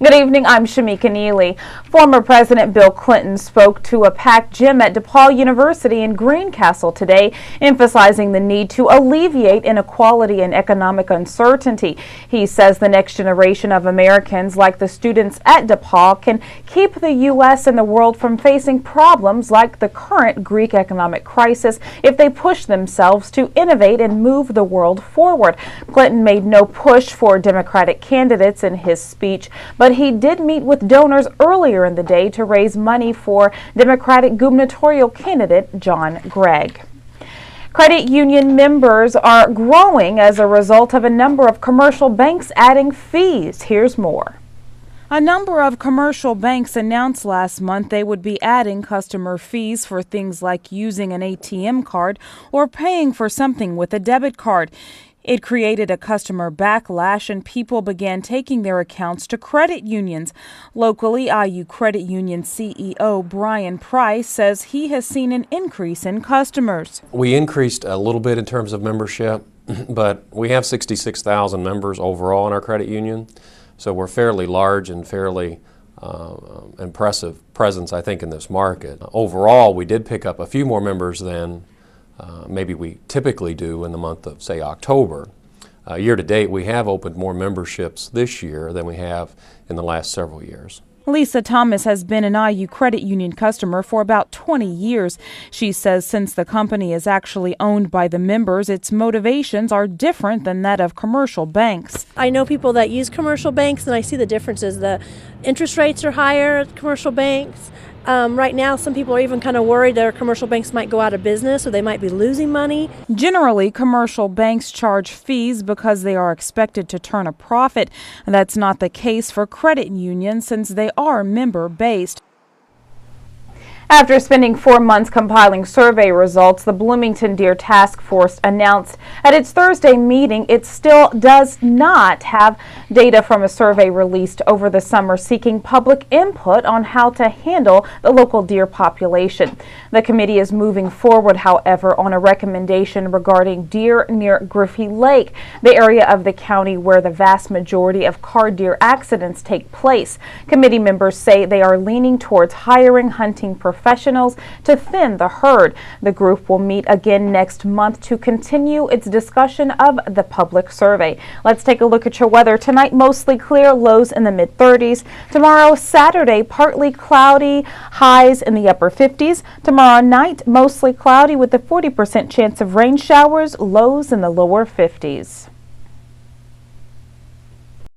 Good evening, I'm Shamika Neely. Former President Bill Clinton spoke to a packed gym at DePaul University in Greencastle today, emphasizing the need to alleviate inequality and economic uncertainty. He says the next generation of Americans, like the students at DePaul, can keep the U.S. and the world from facing problems like the current Greek economic crisis if they push themselves to innovate and move the world forward. Clinton made no push for Democratic candidates in his speech, but he did meet with donors earlier in the day to raise money for Democratic gubernatorial candidate John Gregg. Credit union members are growing as a result of a number of commercial banks adding fees. Here's more. A number of commercial banks announced last month they would be adding customer fees for things like using an ATM card or paying for something with a debit card. It created a customer backlash, and people began taking their accounts to credit unions. Locally, IU Credit Union CEO Brian Price says he has seen an increase in customers. We increased a little bit in terms of membership, but we have 66,000 members overall in our credit union, so we're fairly large and fairly impressive presence, I think, in this market. Overall, we did pick up a few more members than maybe we typically do in the month of, say, October. Year to date, we have opened more memberships this year than we have in the last several years. Lisa Thomas has been an IU Credit Union customer for about 20 years. She says since the company is actually owned by the members, its motivations are different than that of commercial banks. I know people that use commercial banks, and I see the differences. The interest rates are higher at commercial banks. Right now, some people are even kind of worried their commercial banks might go out of business or they might be losing money. Generally, commercial banks charge fees because they are expected to turn a profit. That's not the case for credit unions since they are member-based. After spending 4 months compiling survey results, the Bloomington Deer Task Force announced at its Thursday meeting it still does not have data from a survey released over the summer seeking public input on how to handle the local deer population. The committee is moving forward, however, on a recommendation regarding deer near Griffey Lake, the area of the county where the vast majority of car deer accidents take place. Committee members say they are leaning towards hiring hunting professionals to thin the herd. The group will meet again next month to continue its discussion of the public survey. Let's take a look at your weather. Tonight, mostly clear, lows in the mid-30s. Tomorrow, Saturday, partly cloudy, highs in the upper 50s. Tomorrow night, mostly cloudy with a 40% chance of rain showers, lows in the lower 50s.